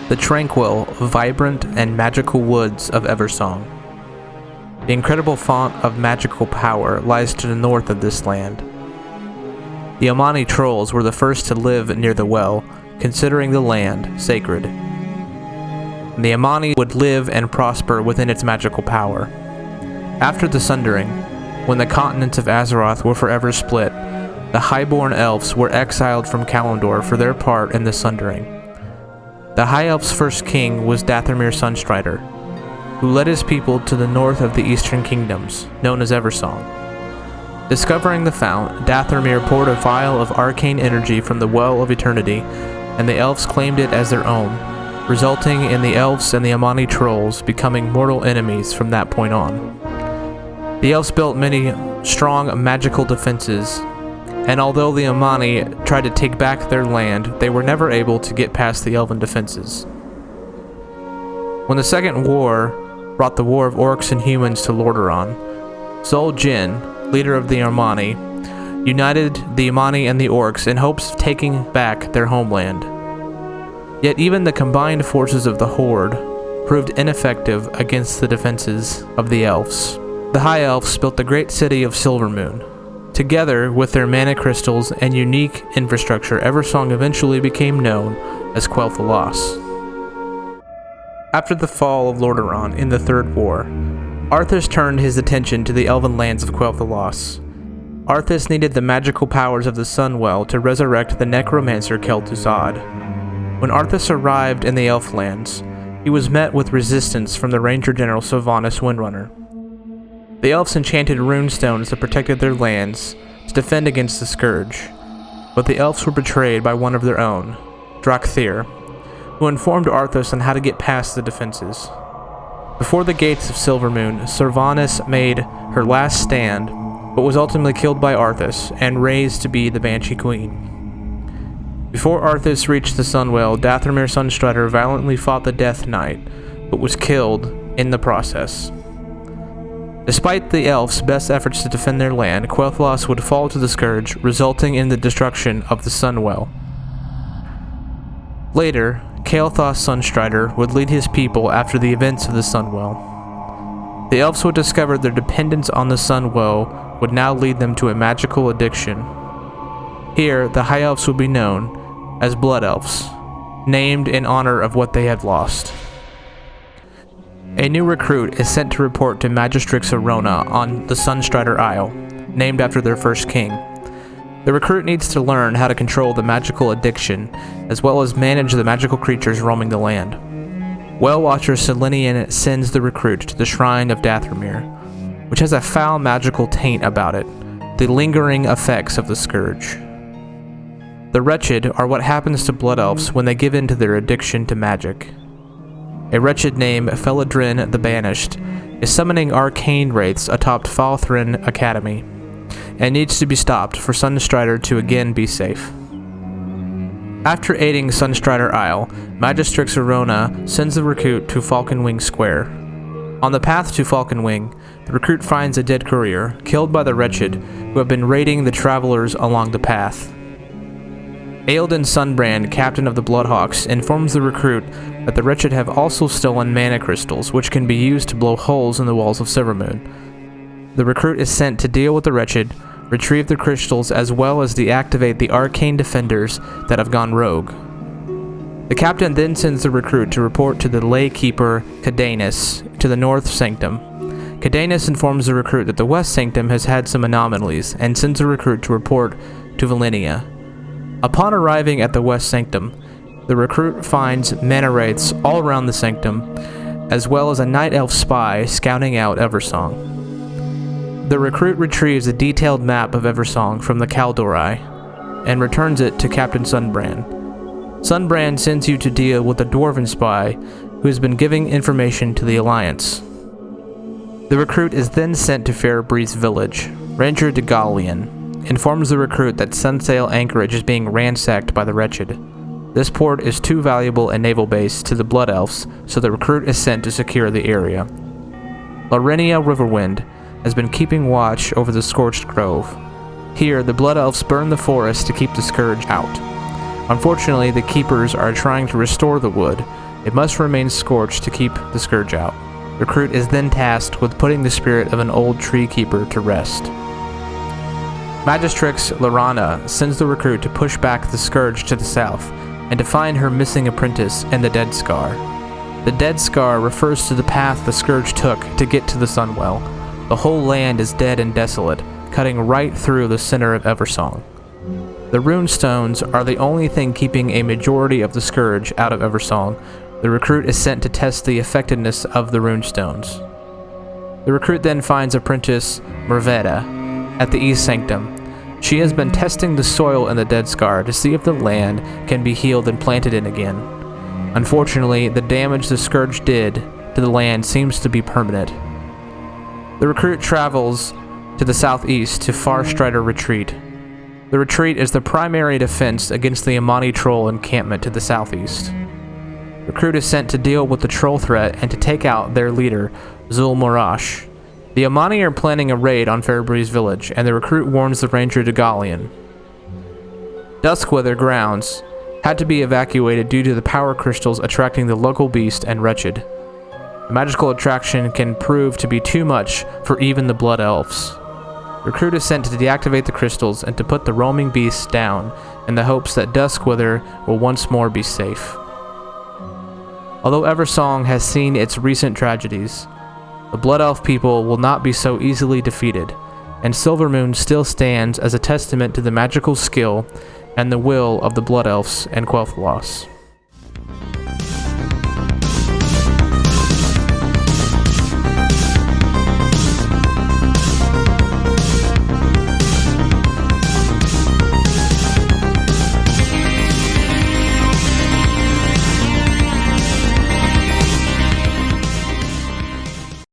the tranquil, vibrant, and magical woods of Eversong. The incredible font of magical power lies to the north of this land. The Omani trolls were the first to live near the well, considering the land sacred. The Omani would live and prosper within its magical power. After the Sundering, when the continents of Azeroth were forever split, the highborn elves were exiled from Kalimdor for their part in the Sundering. The High Elves' first king was Dathomir Sunstrider, who led his people to the north of the Eastern Kingdoms, known as Eversong. Discovering the fount, Dathomir poured a vial of arcane energy from the Well of Eternity, and the elves claimed it as their own, resulting in the elves and the Omani trolls becoming mortal enemies from that point on. The elves built many strong magical defenses, and although the Omani tried to take back their land, they were never able to get past the elven defenses. When the Second War brought the War of Orcs and Humans to Lordaeron, Zul Jin, leader of the Omani, united the Omani and the Orcs in hopes of taking back their homeland. Yet even the combined forces of the Horde proved ineffective against the defenses of the Elves. The High Elves built the great city of Silvermoon. Together with their mana crystals and unique infrastructure, Eversong eventually became known as Quel'thalas. After the fall of Lordaeron in the Third War, Arthas turned his attention to the elven lands of Quel'thalas. Arthas needed the magical powers of the Sunwell to resurrect the necromancer Kel'Thuzad. When Arthas arrived in the elf lands, he was met with resistance from the Ranger General Sylvanas Windrunner. The elves enchanted runestones that protected their lands to defend against the scourge, but the elves were betrayed by one of their own, Drakthir, who informed Arthas on how to get past the defenses. Before the gates of Silvermoon, Sylvanas made her last stand, but was ultimately killed by Arthas and raised to be the Banshee Queen. Before Arthas reached the Sunwell, Dathomir Sunstrider violently fought the Death Knight, but was killed in the process. Despite the elves' best efforts to defend their land, Quel'thalas would fall to the scourge, resulting in the destruction of the Sunwell. Later, Kael'thas Sunstrider would lead his people after the events of the Sunwell. The elves would discover their dependence on the Sunwell would now lead them to a magical addiction. Here, the High Elves would be known as Blood Elves, named in honor of what they had lost. A new recruit is sent to report to Magistrix Arona on the Sunstrider Isle, named after their first king. The recruit needs to learn how to control the magical addiction, as well as manage the magical creatures roaming the land. Well Watcher Selenian sends the recruit to the Shrine of Dathomir, which has a foul magical taint about it, the lingering effects of the scourge. The wretched are what happens to Blood Elves when they give in to their addiction to magic. A wretched named Felidrin the Banished is summoning arcane wraiths atop Falthrin Academy, and needs to be stopped for Sunstrider to again be safe. After aiding Sunstrider Isle, Magistrix Arona sends the recruit to Falconwing Square. On the path to Falconwing, the recruit finds a dead courier, killed by the wretched, who have been raiding the travelers along the path. Aeldon Sunbrand, captain of the Bloodhawks, informs the recruit that the wretched have also stolen mana crystals, which can be used to blow holes in the walls of Silvermoon. The recruit is sent to deal with the wretched, retrieve the crystals, as well as deactivate the arcane defenders that have gone rogue. The captain then sends the recruit to report to the lay keeper Cadanus to the North Sanctum. Cadanus informs the recruit that the West Sanctum has had some anomalies, and sends the recruit to report to Valenia. Upon arriving at the West Sanctum, the recruit finds mana wraiths all around the sanctum, as well as a night elf spy scouting out Eversong. The recruit retrieves a detailed map of Eversong from the Kaldorei, and returns it to Captain Sunbrand. Sunbrand sends you to deal with a dwarven spy who has been giving information to the Alliance. The recruit is then sent to Fairbreeze Village. Ranger Degalian informs the recruit that Sunsail Anchorage is being ransacked by the wretched. This port is too valuable a naval base to the Blood Elves, so the recruit is sent to secure the area. Lorenia Riverwind has been keeping watch over the Scorched Grove. Here, the Blood Elves burn the forest to keep the scourge out. Unfortunately, the keepers are trying to restore the wood It must remain scorched to keep the scourge out. The recruit is then tasked with putting the spirit of an old tree keeper to rest. Magistrix Lorana sends the recruit to push back the scourge to the south and to find her missing apprentice in the Dead Scar. The Dead Scar refers to the path the scourge took to get to the sunwell. The whole land is dead and desolate, cutting right through the center of Eversong. The rune stones are the only thing keeping a majority of the scourge out of Eversong. The recruit is sent to test the effectiveness of the rune stones. The recruit then finds apprentice Merveda at the East Sanctum. She has been testing the soil in the Dead Scar to see if the land can be healed and planted in again. Unfortunately, the damage the scourge did to the land seems to be permanent. The recruit travels to the southeast to Farstrider Retreat. The retreat is the primary defense against the Amani troll encampment to the southeast. The recruit is sent to deal with the troll threat and to take out their leader, Zul Morash. The Amani are planning a raid on Fairbreeze village, and the recruit warns the ranger Degalion. Duskwither grounds had to be evacuated due to the power crystals attracting the local beast and wretched. The magical attraction can prove to be too much for even the blood elves. The recruit is sent to deactivate the crystals and to put the roaming beasts down in the hopes that Duskwither will once more be safe. Although Eversong has seen its recent tragedies, the Blood Elf people will not be so easily defeated, and Silvermoon still stands as a testament to the magical skill and the will of the Blood Elves and Quel'thalas.